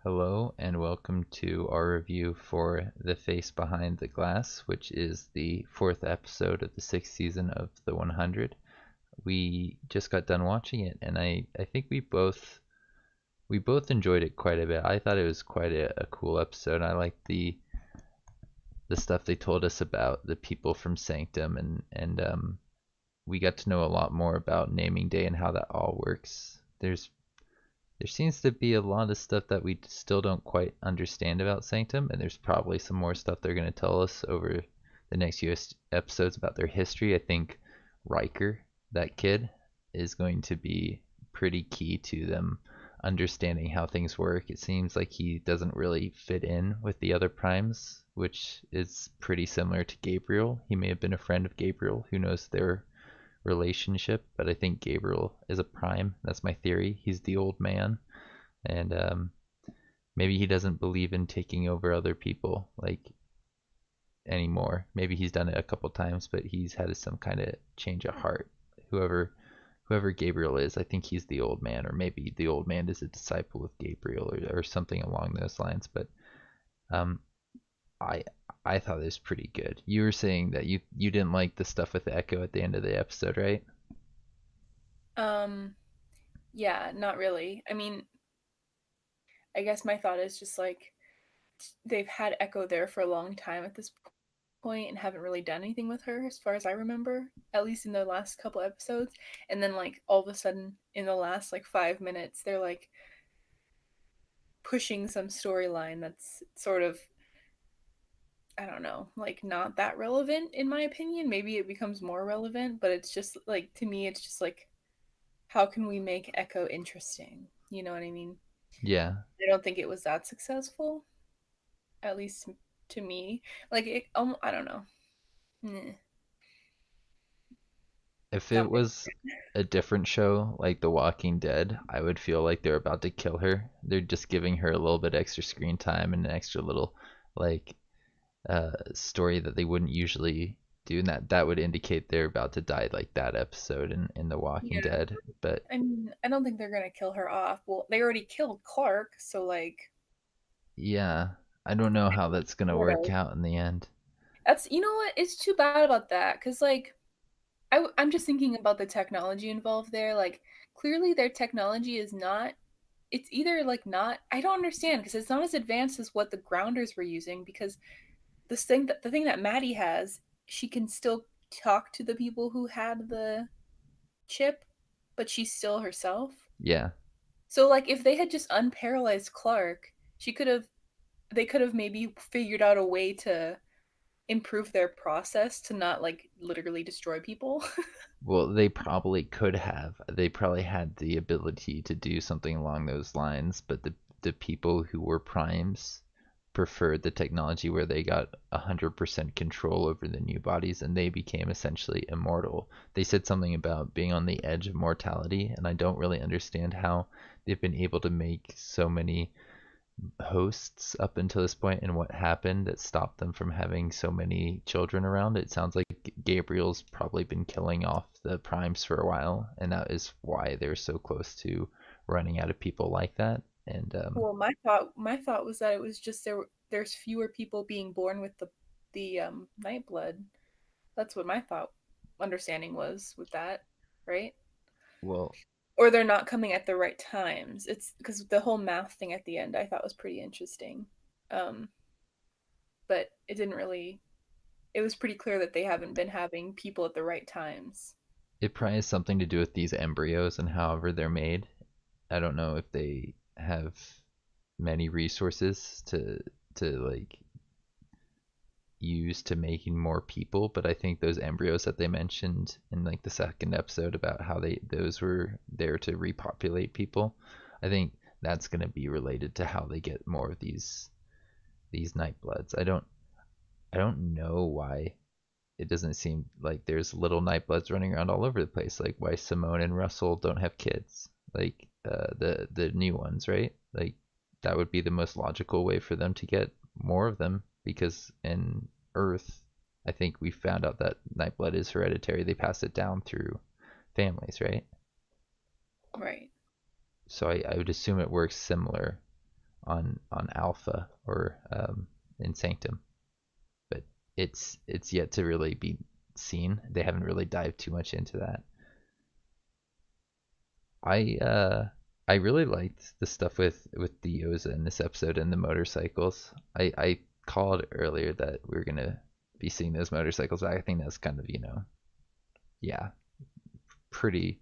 Hello and welcome to our review for The Face Behind the Glass, which is the fourth episode of the sixth season of The 100. We just got done watching it, and I think we both enjoyed it quite a bit. I thought it was quite a cool episode. I liked the stuff they told us about the people from Sanctum, and we got to know a lot more about naming day and how that all works. There seems to be a lot of stuff that we still don't quite understand about Sanctum, and there's probably some more stuff they're going to tell us over the next few episodes about their history. I think Riker, that kid, is going to be pretty key to them understanding how things work. It seems like he doesn't really fit in with the other primes, which is pretty similar to Gabriel. He may have been a friend of Gabriel. Who knows their relationship, but I think Gabriel is a prime. That's my theory. He's the old man, and maybe he doesn't believe in taking over other people like anymore. Maybe he's done it a couple times, but he's had some kind of change of heart. Whoever Gabriel is, I think he's the old man, or maybe the old man is a disciple of Gabriel, or something along those lines. But um, I I thought it was pretty good. You were saying that you didn't like the stuff with Echo at the end of the episode, right? Um, yeah, not really. I mean, I guess my thought is just like they've had Echo there for a long time at this point and haven't really done anything with her as far as I remember, at least in the last couple episodes. And then like all of a sudden in the last like 5 minutes, they're like pushing some storyline that's sort of I don't know, like not that relevant in my opinion. Maybe it becomes more relevant, but it's just like to me it's just like how can we make Echo interesting? You know what I mean? Yeah. I don't think it was that successful, at least to me. Like it, I don't know. Nah, If not it was a different show like The Walking Dead, I would feel like they're about to kill her. They're just giving her a little bit extra screen time and an extra little like story that they wouldn't usually do, and that would indicate they're about to die like that episode in The Walking yeah. Dead. But I mean, I don't think they're gonna kill her off. Well, they already killed Clark, so like, yeah, I don't know how that's gonna sort work of. out in the end. That's you know what? It's too bad about that because like I'm just thinking about the technology involved there. Like, clearly their technology is not. It's either like not. I don't understand because it's not as advanced as what the grounders were using. Because the thing that Maddie has, she can still talk to the people who had the chip, but she's still herself. Yeah. So like if they had just unparalyzed Clark, she could have they could have maybe figured out a way to improve their process to not like literally destroy people. Well, they probably could have. They probably had the ability to do something along those lines, but the people who were primes preferred the technology where they got 100% control over the new bodies and they became essentially immortal. They said something about being on the edge of mortality, and I don't really understand how they've been able to make so many hosts up until this point and what happened that stopped them from having so many children around. It sounds like Gabriel's probably been killing off the primes for a while, and that is why they're so close to running out of people like that. And Well, my thought was that it was just there's fewer people being born with the night blood. That's what my thought understanding was with that, right? well, Or they're not coming at the right times. It's because the whole math thing at the end I thought was pretty interesting. Um, but it didn't really it was pretty clear that they haven't been having people at the right times. it probably has something to do with these embryos and however they're made. I don't know if they have many resources to like used to making more people, but I think those embryos that they mentioned in like the second episode about how they those were there to repopulate people, I think that's going to be related to how they get more of these night bloods. I don't know why it doesn't seem like there's little night bloods running around all over the place. Like why Simone and Russell don't have kids, like the new ones, right? Like that would be the most logical way for them to get more of them, because in Earth, I think we found out that Nightblood is hereditary. They pass it down through families, right? Right. So I would assume it works similar on Alpha or in Sanctum, but it's yet to really be seen. They haven't really dived too much into that. I uh I really liked the stuff with the Yoza in this episode and the motorcycles. I called earlier that we were gonna be seeing those motorcycles back. I think that's kind of, yeah, pretty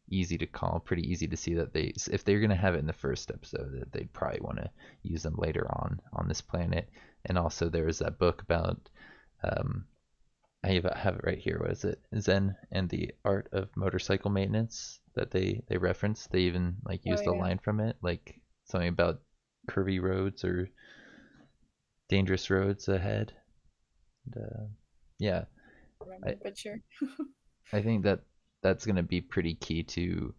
easy to call, pretty easy to see that they, if they're gonna have it in the first episode, that they'd probably want to use them later on this planet. And also there was that book about um have it right here. What is it? Zen and the Art of Motorcycle Maintenance that they reference. They even like Oh used a yeah, line from it, like something about curvy roads or dangerous roads ahead. And, yeah, I I remember, but sure. I think that that's gonna be pretty key to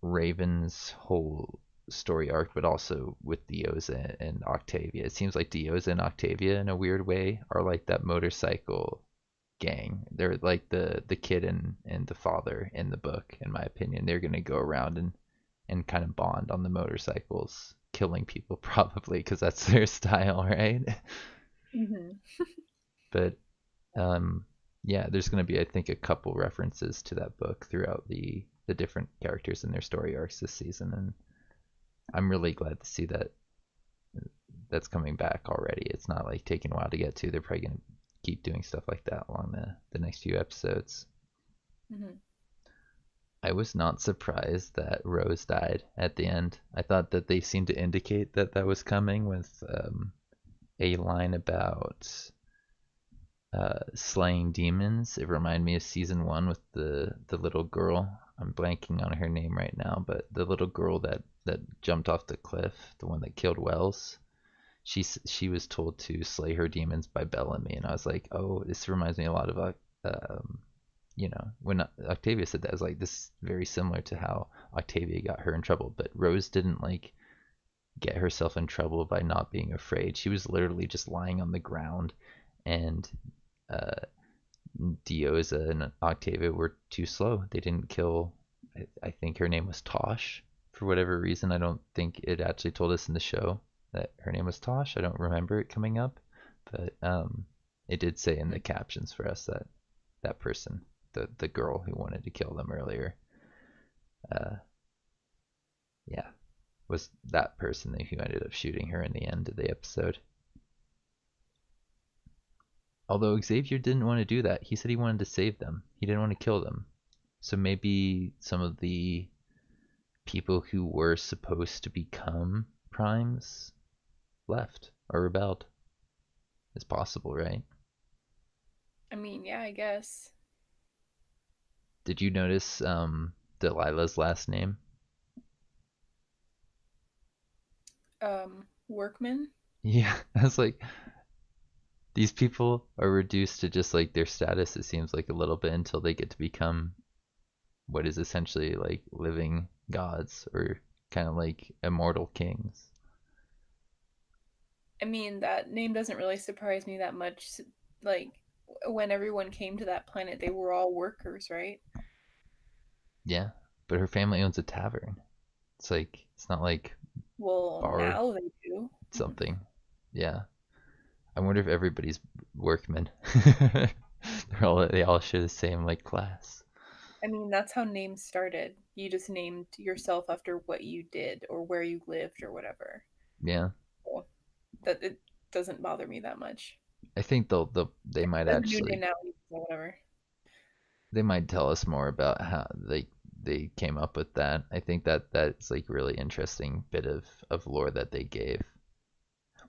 Raven's whole story arc, but also with Dioza and Octavia. It seems like Dioza and Octavia, in a weird way, are like that motorcycle gang. They're like the kid and the father in the book, in my opinion. They're gonna go around and kind of bond on the motorcycles, killing people probably because that's their style, right? Hmm. But um, yeah, there's gonna be, I think, a couple references to that book throughout the different characters and their story arcs this season, and I'm really glad to see that that's coming back already. It's not like taking a while to get to. They're probably gonna keep doing stuff like that along the next few episodes. Hmm. I was not surprised that Rose died at the end. I thought that they seemed to indicate that that was coming with a line about slaying demons. It reminded me of season one with the little girl. I'm blanking on her name right now, but the little girl that jumped off the cliff, the one that killed Wells. She was told to slay her demons by Bellamy, and I was like, oh, this reminds me a lot of when Octavia said that, I was like, this is very similar to how Octavia got her in trouble. But Rose didn't like get herself in trouble by not being afraid. She was literally just lying on the ground, and uh, Dioza and Octavia were too slow. They didn't kill. I think her name was Tosh for whatever reason. I don't think it actually told us in the show that her name was Tosh. I don't remember it coming up, but it did say in the captions for us that that person, the girl who wanted to kill them earlier, uh, yeah, was that person who ended up shooting her in the end of the episode. Although Xavier didn't want to do that. He said he wanted to save them. He didn't want to kill them. So maybe some of the people who were supposed to become primes left or rebelled. It's possible, right? I mean, yeah, I guess. Did you notice Delilah's last name? Workman. Yeah, I was like, these people are reduced to just like their status, it seems like, a little bit until they get to become what is essentially like living gods or kind of like immortal kings. I mean, that name doesn't really surprise me that much. Like, when everyone came to that planet, they were all workers, right? Yeah, but her family owns a tavern. It's like, it's not like Well, bar now they do. something. Yeah. I wonder if everybody's workmen. They all share the same like class. I mean, that's how names started. You just named yourself after what you did or where you lived or whatever. Yeah. So that it doesn't bother me that much. I think they might There's a new name actually now, or whatever. they might tell us more about how they came up with that. I think that that's like really interesting bit of lore that they gave.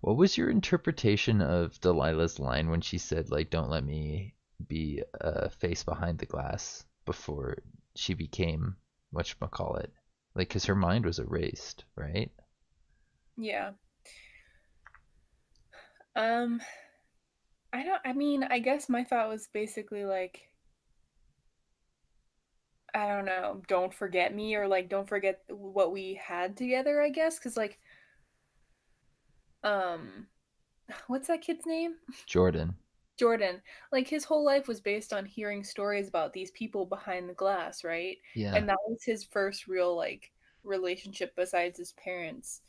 What was your interpretation of Delilah's line when she said like don't let me be a face behind the glass before she became whatchamacallit? Like cuz her mind was erased, right? Yeah. Um, I mean, I guess my thought was basically like, I don't know, don't forget me or like don't forget what we had together, I guess, cuz like um what's that kid's name? Jordan. Jordan. Like his whole life was based on hearing stories about these people behind the glass, right? Yeah. And that was his first real like relationship besides his parents.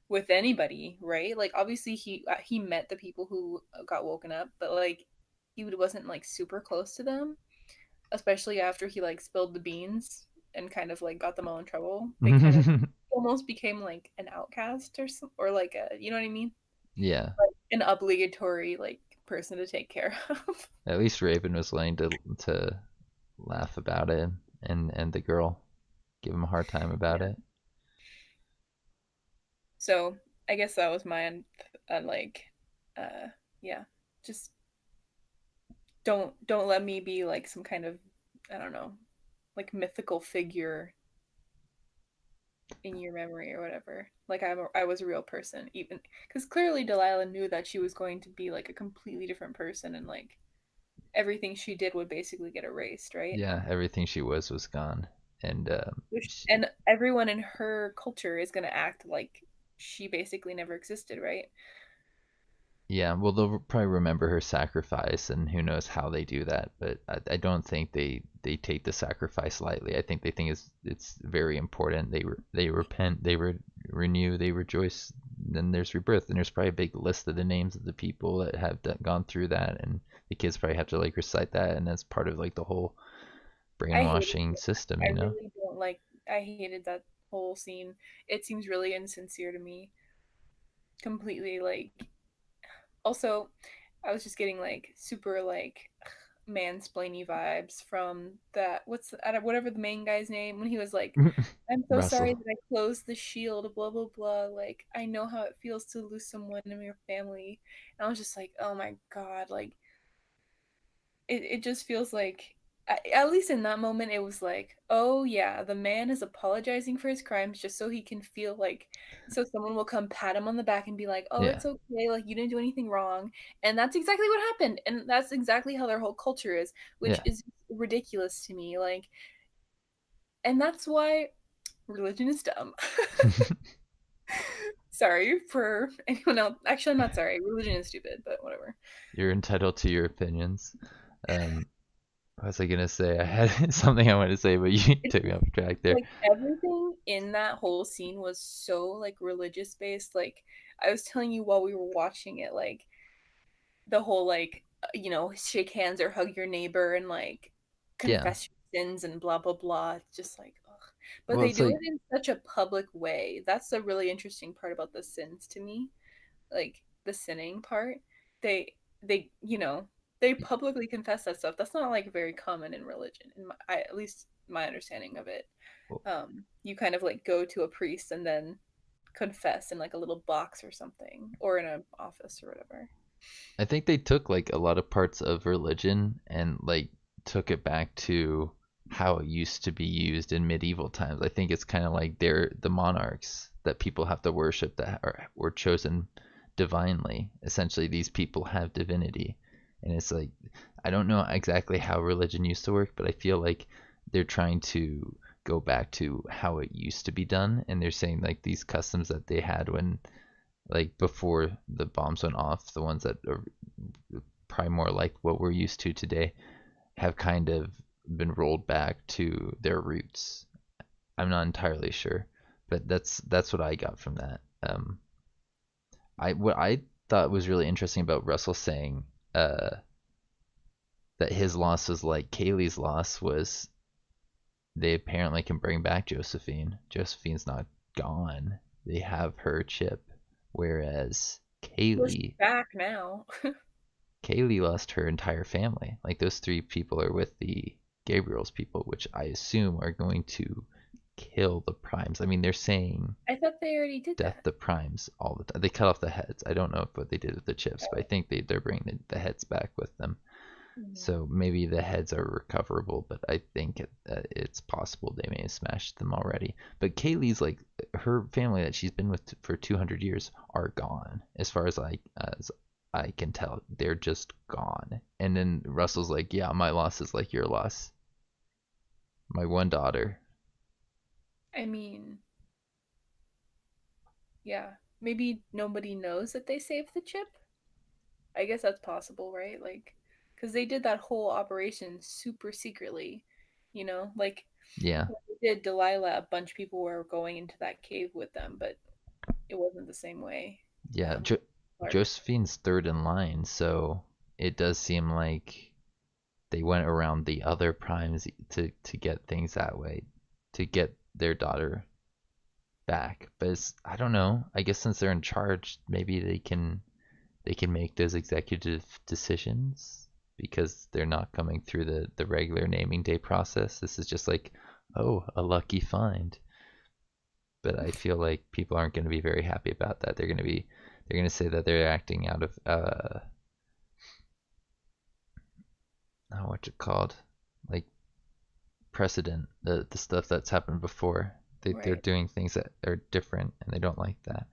with anybody, right? Like obviously he met the people who got woken up, but like he wasn't like super close to them, especially after he like spilled the beans and kind of like got them all in trouble. They kind of almost became like an outcast or some, or like a, you know what I mean? Yeah. Like an obligatory like person to take care of. At least Raven was willing to laugh about it, and the girl give him a hard time about Yeah. it. So I guess that was my like uh yeah, just don't let me be like some kind of, I don't know, like mythical figure in your memory or whatever. Like I was a real person, even because clearly Delilah knew that she was going to be like a completely different person, and like everything she did would basically get erased, right? Yeah, everything she was gone, and And everyone in her culture is going to act like she basically never existed, right? yeah, well, they'll probably remember her sacrifice, and who knows how they do that. But I don't think they take the sacrifice lightly. I think they think it's very important. They repent, renew, they rejoice. Then there's rebirth, and there's probably a big list of the names of the people that have gone through that, and the kids probably have to like recite that, and that's part of like the whole I hated brainwashing it. system, I you know? really don't like. I hated that whole scene. It seems really insincere to me. Completely like. Also, I was just getting like super like mansplainy vibes from that. Whatever the main guy's name when he was like, "I'm so sorry Russell. that I closed the shield." Blah blah blah. Like I know how it feels to lose someone in your family. And I was just like, oh my god, like it just feels like at least in that moment it was like, oh yeah, the man is apologizing for his crimes just so he can feel like, so someone will come pat him on the back and be like, oh, Yeah, it's okay, like you didn't do anything wrong. And that's exactly what happened, and that's exactly how their whole culture is, which yeah. is ridiculous to me. Like, and that's why religion is dumb. Sorry for anyone else. Actually, I'm not sorry, religion is stupid, but whatever. You're entitled to your opinions. Um, what was I gonna say? I had something I wanted to say, but you took me off track there. Like everything in that whole scene was so like religious based. Like I was telling you while we were watching it, like the whole like shake hands or hug your neighbor and like Yeah. confess your sins and blah blah blah. It's just like ugh. But Well, they it's do like, it in such a public way. That's the really interesting part about the sins to me. Like the sinning part. They they publicly confess that stuff. That's not like very common in religion, at least my understanding of it. well, You kind of like go to a priest and then confess in like a little box or something, or in an office or whatever. I think they took like a lot of parts of religion and like took it back to how it used to be used in medieval times. I think it's kind of like they're the monarchs that people have to worship that were chosen divinely. Essentially, these people have divinity, and it's like I don't know exactly how religion used to work, but I feel like they're trying to go back to how it used to be done, and they're saying like these customs that they had when like before the bombs went off, the ones that are probably more like what we're used to today, have kind of been rolled back to their roots. I'm not entirely sure, but that's what I got from that. I what I thought was really interesting about Russell saying that his loss was like Kaylee's loss was they apparently can bring back Josephine. Josephine's not gone. They have her chip, whereas Well, she's Kaylee back now. Kaylee lost her entire family. Like those three people are with the Gabriel's people, which I assume are going to kill the primes. I mean, they're saying I thought they already did death that. the primes all the time. They cut off the heads. I don't know what they did with the chips, but I Oh. think they're bringing the heads back with them. Mhm. So maybe the heads are recoverable, but I think it's possible they may have smashed them already. But Kaylee's like her family that she's been with for 200 years are gone, as I can tell. They're just gone. And then Russell's like, "Yeah, my loss is like your loss. My one daughter." I mean, yeah, maybe nobody knows that they saved the chip. I guess that's possible, right? Like, because they did that whole operation super secretly, like Yeah, when they did Delilah, a bunch of people were going into that cave with them, but it wasn't the same way. Yeah, With Clark. Josephine's third in line, so it does seem like they went around the other primes to get things that way, to get their daughter back. But I don't know. I guess since they're in charge, maybe they can make those executive decisions because they're not coming through the regular naming day process. This is just like, oh, a lucky find. But I feel like people aren't going to be very happy about that. They're going to say that they're acting out of what's it called, like precedent, the stuff that's happened before. They're Right. doing things that are different, and they don't like that.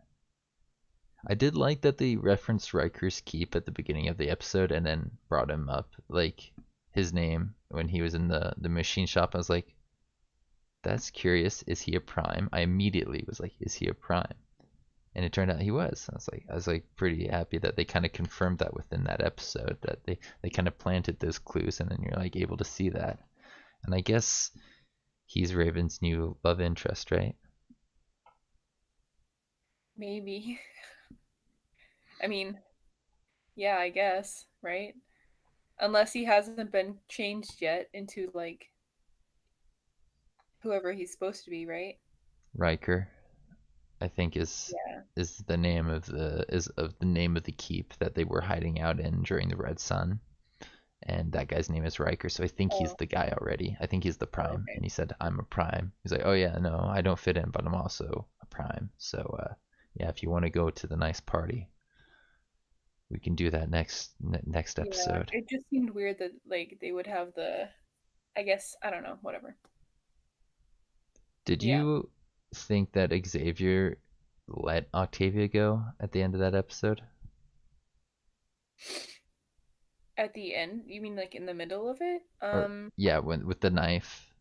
I did like that they referenced Riker's keep at the beginning of the episode and then brought him up, like his name when he was in the machine shop. I was like, that's curious. Is he a prime? I immediately was like, is he a prime? And it turned out he was. I was like pretty happy that they kind of confirmed that within that episode, that they kind of planted those clues, and then you're like able to see that. And I guess he's Raven's new love interest, right? Maybe. I mean, yeah, I guess, right? Unless he hasn't been changed yet into like whoever he's supposed to be, right? Riker, I think Yeah. is the name of the keep that they were hiding out in during the Red Sun, and that guy's name is Riker. So I think he's Oh, the guy already. I think he's the oh, Prime, okay. and he said, "I'm a Prime." He's like, "Oh yeah, no, I don't fit in, but I'm also a Prime." So yeah, if you want to go to the nice party, we can do that next Yeah, episode. it just seemed weird that like they would have the I guess I don't know, whatever. Did Yeah. you think that Xavier let Octavia go at the end of that episode? At the end, you mean like in the middle of it? Or yeah, when with the knife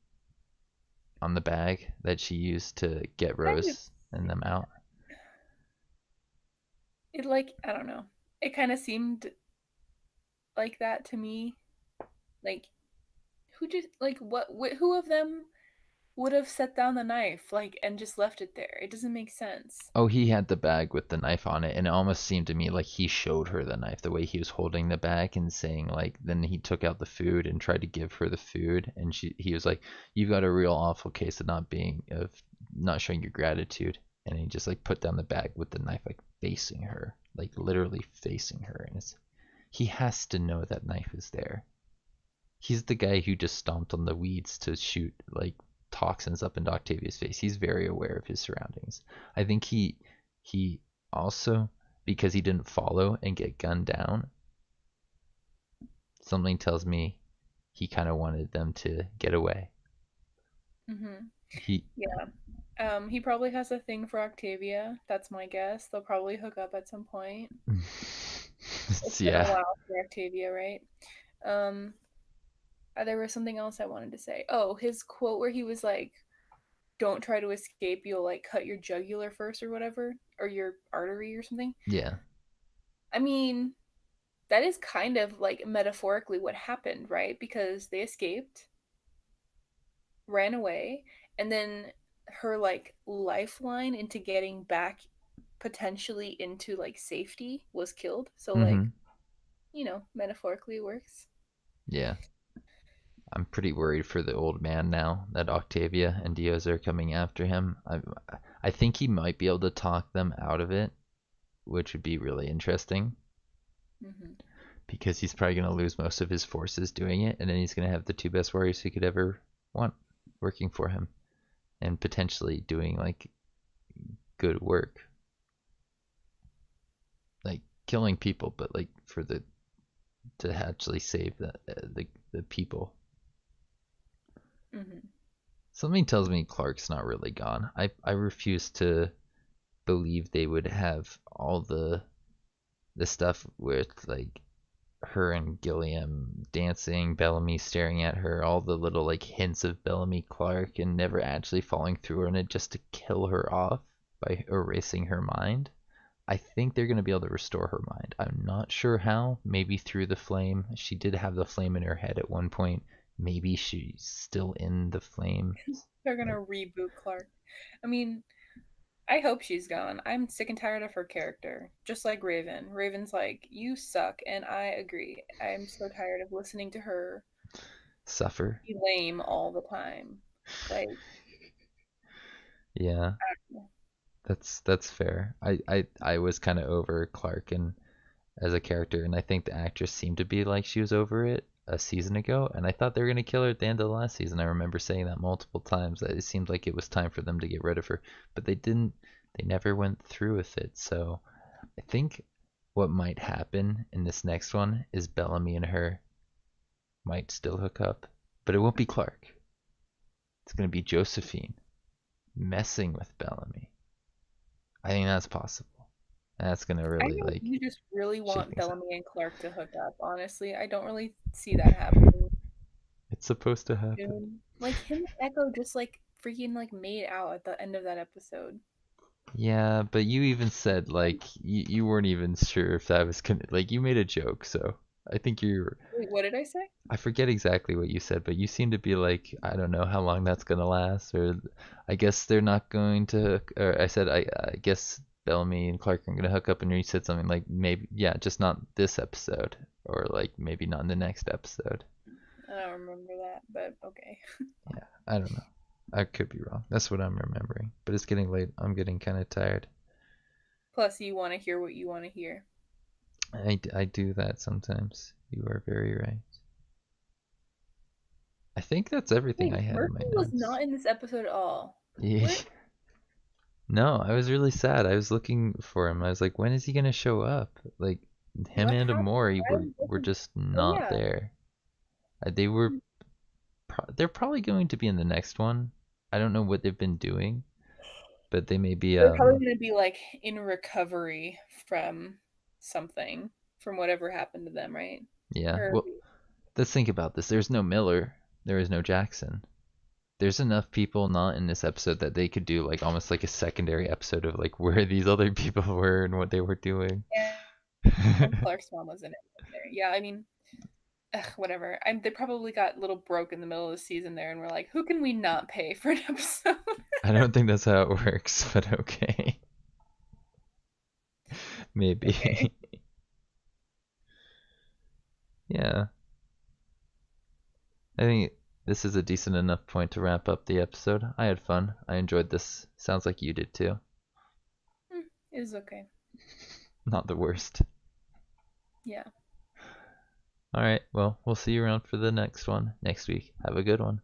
on the bag that she used to get Kind of Rose and them out. it like I don't know. It kind of seemed like that to me. Like who just like who of them would have set down the knife like and just left it there? It doesn't make sense. Oh, he had the bag with the knife on it, and it almost seemed to me like he showed her the knife, the way he was holding the bag and saying like, then he took out the food and tried to give her the food, and he was like, "You've got a real awful case of not showing your gratitude," and he just like put down the bag with the knife like facing her, like literally facing her, and he has to know that knife is there. He's the guy who just stomped on the weeds to shoot like toxins up into Octavia's face. He's very aware of his surroundings. I think he also, because he didn't follow and get gunned down, something tells me he kind of wanted them to get away. Mhm. He Yeah. He probably has a thing for Octavia. That's my guess. They'll probably hook up at some point. It's been a yeah. while for Octavia, right? Um, there was something else I wanted to say. Oh, his quote where he was like, "Don't try to escape. You'll like cut your jugular first, or whatever, or your artery or something." Yeah. I mean, that is kind of like metaphorically what happened, right? Because they escaped, ran away, and then her like lifeline into getting back potentially into like safety was killed. So like, Mhm. metaphorically it works. Yeah. I'm pretty worried for the old man now that Octavia and Diaz are coming after him. I think he might be able to talk them out of it, which would be really interesting Hmm. because he's probably going to lose most of his forces doing it, and then he's going to have the two best warriors he could ever want working for him and potentially doing like good work, like killing people, but like for the to actually save the people. Hmm. Something tells me Clark's not really gone. I refuse to believe they would have all the stuff with like her and Gilliam dancing, Bellamy staring at her, all the little like hints of Bellamy Clark, and never actually falling through on it just to kill her off by erasing her mind. I think they're going to be able to restore her mind. I'm not sure how. Maybe through the flame. She did have the flame in her head at one point. Maybe she's still in the flame. They're Like, gonna reboot Clark. I mean, I hope she's gone. I'm sick and tired of her character. Just like Raven. Raven's like, you suck, and I agree. I'm so tired of listening to her Suffer. be lame all the time. Like, Yeah, that's fair. I was kind of over Clark and as a character, and I think the actress seemed to be like she was over it a season ago, and I thought they were gonna kill her at the end of the last season. I remember saying that multiple times that it seemed like it was time for them to get rid of her, but they didn't. They never went through with it. So I think what might happen in this next one is Bellamy and her might still hook up, but it won't be Clark. It's gonna be Josephine messing with Bellamy. I think that's possible. That's gonna I really know like you just really shake want things up. Bellamy and Clark to hook up. Honestly, I don't really see that happening It's supposed to happen. soon. Like him and Echo just like freaking like made out at the end of that episode. Yeah, but you even said like you weren't even sure if that was gonna like you made a joke, so I think you're Wait, what did I say? I forget exactly what you said, but you seem to be like I don't know how long that's gonna last, or I guess they're not going to. Or I said I guess Bellamy and Clark are gonna hook up, and you said something like maybe yeah, just not this episode, or like maybe not in the next episode. I don't remember that, but okay. Yeah, I don't know. I could be wrong. That's what I'm remembering, but it's getting late. I'm getting kind of tired. Plus, you want to hear what you want to hear. I do that sometimes. You are very right. I think that's everything I Wait, had in my Murphy was notes. not in this episode at all. Yeah. Where? No, I was really sad. I was looking for him. I was like, when is he gonna show up? Like him What and happened? Amori Why were wasn't? just Oh not yeah, there. They were they're probably going to be in the next one. I don't know what they've been doing, but they may be they're probably gonna be like in recovery from something, from whatever happened to them, right? yeah. Or Well, let's think about this. There's no Miller. There is no Jackson. There's enough people not in this episode that they could do like almost like a secondary episode of like where these other people were and what they were doing. and Clark's mom was in it there. Yeah, I mean, ugh, whatever. They probably got a little broke in the middle of the season there, and we're like, who can we not pay for an episode? I don't think that's how it works, but okay. Okay. Maybe. Yeah. I think this is a decent enough point to wrap up the episode. I had fun. I enjoyed this. Sounds like you did too. It was okay. Not the worst. Yeah. All right. Well, we'll see you around for the next one next week. Have a good one.